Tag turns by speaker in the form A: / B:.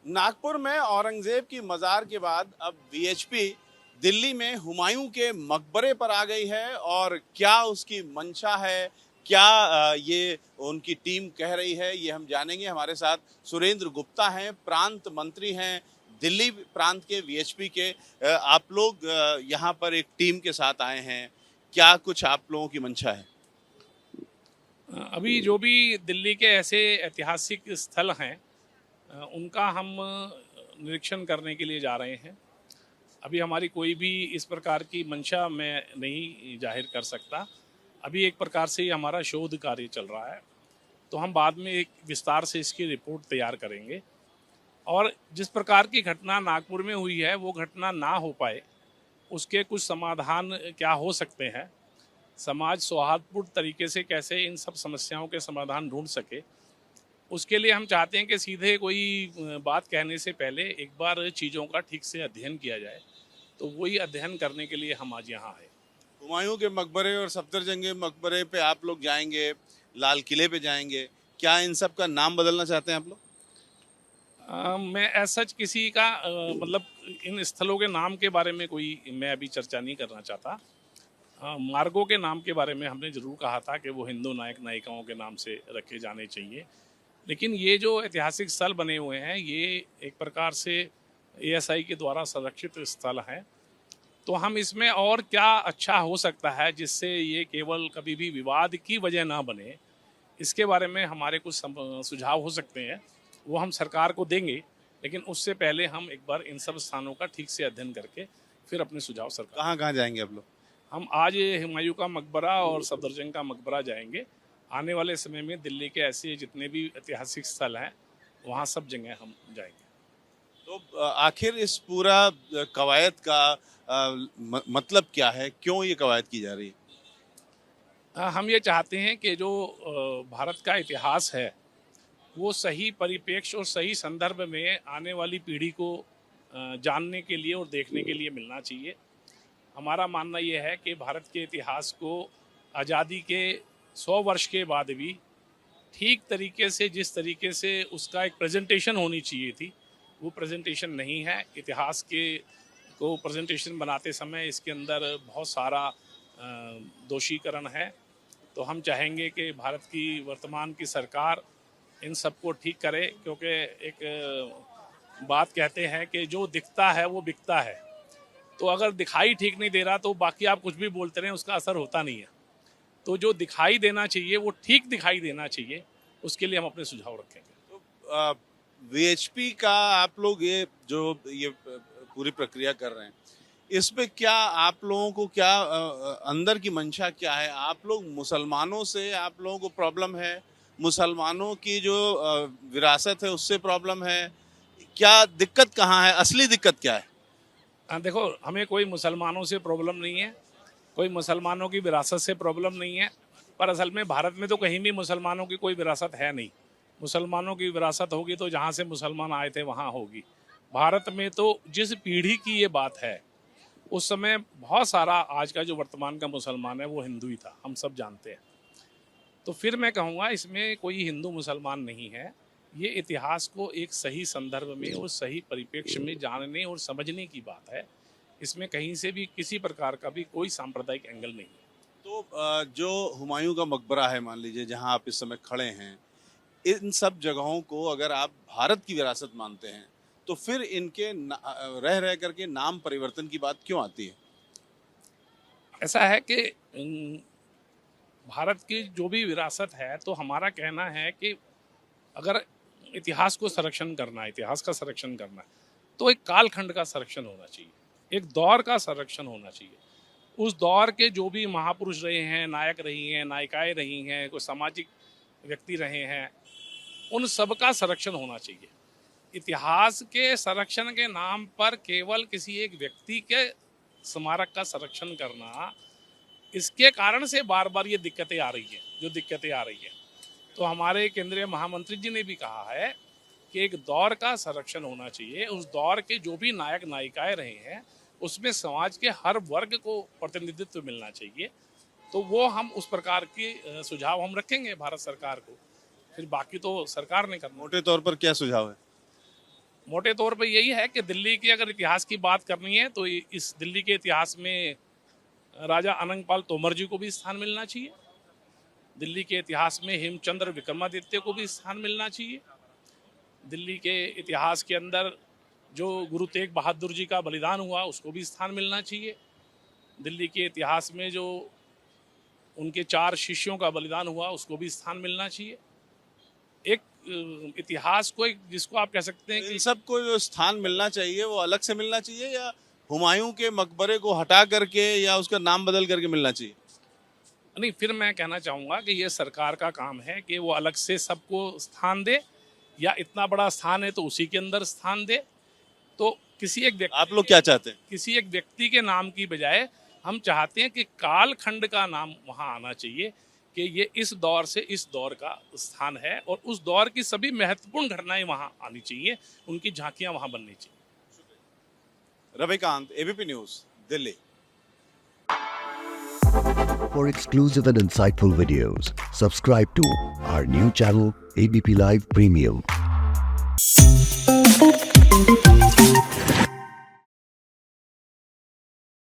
A: नागपुर में औरंगजेब की मजार के बाद अब वीएचपी दिल्ली में हुमायूं के मकबरे पर आ गई है। और क्या उसकी मंशा है, क्या ये उनकी टीम कह रही है, ये हम जानेंगे। हमारे साथ सुरेंद्र गुप्ता हैं, प्रांत मंत्री हैं दिल्ली प्रांत के वीएचपी के। आप लोग यहाँ पर एक टीम के साथ आए हैं, क्या कुछ आप लोगों की मंशा है?
B: अभी जो भी दिल्ली के ऐसे ऐतिहासिक स्थल हैं उनका हम निरीक्षण करने के लिए जा रहे हैं। अभी हमारी कोई भी इस प्रकार की मंशा मैं नहीं जाहिर कर सकता। अभी एक प्रकार से हमारा शोध कार्य चल रहा है, तो हम बाद में एक विस्तार से इसकी रिपोर्ट तैयार करेंगे। और जिस प्रकार की घटना नागपुर में हुई है वो घटना ना हो पाए, उसके कुछ समाधान क्या हो सकते हैं, समाज सौहार्दपूर्ण तरीके से कैसे इन सब समस्याओं के समाधान ढूंढ सके, उसके लिए हम चाहते हैं कि सीधे कोई बात कहने से पहले एक बार चीज़ों का ठीक से अध्ययन किया जाए। तो वही अध्ययन करने के लिए हम आज यहाँ आए।
A: हुमायूं के मकबरे और सफदरजंग मकबरे पे आप लोग जाएंगे, लाल किले पे जाएंगे, क्या इन सब का नाम बदलना चाहते हैं आप लोग?
B: मैं एज सच किसी का मतलब इन स्थलों के नाम के बारे में कोई मैं अभी चर्चा नहीं करना चाहता। मार्गों के नाम के बारे में हमने ज़रूर कहा था कि वो हिंदू नायक नायिकाओं के नाम से रखे जाने चाहिए। लेकिन ये जो ऐतिहासिक स्थल बने हुए हैं ये एक प्रकार से एएसआई के द्वारा संरक्षित स्थल हैं। तो हम इसमें और क्या अच्छा हो सकता है जिससे ये केवल कभी भी विवाद की वजह ना बने, इसके बारे में हमारे कुछ सुझाव हो सकते हैं, वो हम सरकार को देंगे। लेकिन उससे पहले हम एक बार इन सब स्थानों का ठीक से अध्ययन करके फिर अपने सुझाव सरकार।
A: कहाँ कहाँ जाएंगे आप लोग?
B: हम आज ये हुमायूं का मकबरा और सफदरजंग का मकबरा जाएंगे। आने वाले समय में दिल्ली के ऐसे जितने भी ऐतिहासिक स्थल हैं वहाँ सब जगह हम जाएंगे।
A: तो आखिर इस पूरा कवायद का मतलब क्या है, क्यों ये कवायद की जा रही है?
B: हम ये चाहते हैं कि जो भारत का इतिहास है वो सही परिप्रेक्ष्य और सही संदर्भ में आने वाली पीढ़ी को जानने के लिए और देखने के लिए मिलना चाहिए। हमारा मानना ये है कि भारत के इतिहास को आज़ादी के 100 वर्ष के बाद भी ठीक तरीके से, जिस तरीके से उसका एक प्रेजेंटेशन होनी चाहिए थी, वो प्रेजेंटेशन नहीं है। इतिहास के को प्रेजेंटेशन बनाते समय इसके अंदर बहुत सारा दोषीकरण है। तो हम चाहेंगे कि भारत की वर्तमान की सरकार इन सबको ठीक करे, क्योंकि एक बात कहते हैं कि जो दिखता है वो बिकता है। तो अगर दिखाई ठीक नहीं दे रहा तो बाकी आप कुछ भी बोलते रहें उसका असर होता नहीं है। तो जो दिखाई देना चाहिए वो ठीक दिखाई देना चाहिए, उसके लिए हम अपने सुझाव रखेंगे।
A: तो वीएचपी का आप लोग ये पूरी प्रक्रिया कर रहे हैं, इसमें क्या आप लोगों को क्या अंदर की मंशा क्या है? आप लोग मुसलमानों से आप लोगों को प्रॉब्लम है? मुसलमानों की जो विरासत है उससे प्रॉब्लम है? क्या दिक्कत कहाँ है, असली दिक्कत क्या है?
B: देखो, हमें कोई मुसलमानों से प्रॉब्लम नहीं है, कोई मुसलमानों की विरासत से प्रॉब्लम नहीं है। पर असल में भारत में तो कहीं भी मुसलमानों की कोई विरासत है नहीं। मुसलमानों की विरासत होगी तो जहाँ से मुसलमान आए थे वहाँ होगी। भारत में तो जिस पीढ़ी की ये बात है उस समय बहुत सारा, आज का जो वर्तमान का मुसलमान है वो हिंदू ही था, हम सब जानते हैं। तो फिर मैं कहूँगा इसमें कोई हिंदू मुसलमान नहीं है। ये इतिहास को एक सही संदर्भ में और सही परिप्रेक्ष्य में जानने और समझने की बात है। इसमें कहीं से भी किसी प्रकार का भी कोई सांप्रदायिक एंगल नहीं है।
A: तो जो हुमायूं का मकबरा है, मान लीजिए जहां आप इस समय खड़े हैं, इन सब जगहों को अगर आप भारत की विरासत मानते हैं तो फिर इनके रह रह करके नाम परिवर्तन की बात क्यों आती है?
B: ऐसा है कि भारत की जो भी विरासत है, तो हमारा कहना है कि अगर इतिहास को संरक्षण करना है, इतिहास का संरक्षण करना है, तो एक कालखंड का संरक्षण होना चाहिए, एक दौर का संरक्षण होना चाहिए। उस दौर के जो भी महापुरुष रहे हैं, नायक रही हैं, नायिकाएं रही हैं, कोई सामाजिक व्यक्ति रहे हैं, उन सब का संरक्षण होना चाहिए। इतिहास के संरक्षण के नाम पर केवल किसी एक व्यक्ति के स्मारक का संरक्षण करना, इसके कारण से बार बार ये दिक्कतें आ रही हैं, जो दिक्कतें आ रही हैं। तो हमारे केंद्रीय महामंत्री जी ने भी कहा है कि एक दौर का संरक्षण होना चाहिए। उस दौर के जो भी नायक नायिकाएं रहे हैं उसमें समाज के हर वर्ग को प्रतिनिधित्व मिलना चाहिए। तो वो हम उस प्रकार के सुझाव हम रखेंगे भारत सरकार को, फिर बाकी तो सरकार ने करना।
A: मोटे तौर पर क्या सुझाव है?
B: मोटे तौर पे यही है कि दिल्ली के अगर इतिहास की बात करनी है तो इस दिल्ली के इतिहास में राजा अनंगपाल तोमर जी को भी स्थान मिलना चाहिए। दिल्ली के इतिहास में हेमचंद्र विक्रमादित्य को भी स्थान मिलना चाहिए। दिल्ली के इतिहास के अंदर जो गुरु तेग बहादुर जी का बलिदान हुआ उसको भी स्थान मिलना चाहिए। दिल्ली के इतिहास में जो उनके 4 शिष्यों का बलिदान हुआ उसको भी स्थान मिलना चाहिए। एक इतिहास को एक जिसको आप कह सकते हैं
A: इन
B: कि
A: सबको जो स्थान मिलना चाहिए वो अलग से मिलना चाहिए या हुमायूं के मकबरे को हटा करके या उसका नाम बदल करके मिलना चाहिए?
B: नहीं, फिर मैं कहना चाहूँगा कि ये सरकार का काम है कि वो अलग से सबको स्थान दे, या इतना बड़ा स्थान है तो उसी के अंदर स्थान दे। तो किसी एक व्यक्ति
A: आप लोग क्या चाहते हैं?
B: किसी एक व्यक्ति के नाम की बजाय हम चाहते हैं कि कालखंड का नाम वहाँ आना चाहिए कि ये इस दौर से इस दौर का स्थान है और उस दौर की सभी महत्वपूर्ण घटनाएं वहाँ आनी चाहिए, उनकी झांकियाँ वहाँ बननी चाहिए।
A: Ravikant, ABP news, Delhi.
C: For exclusive and insightful videos, subscribe to our new channel ABP Live Premium.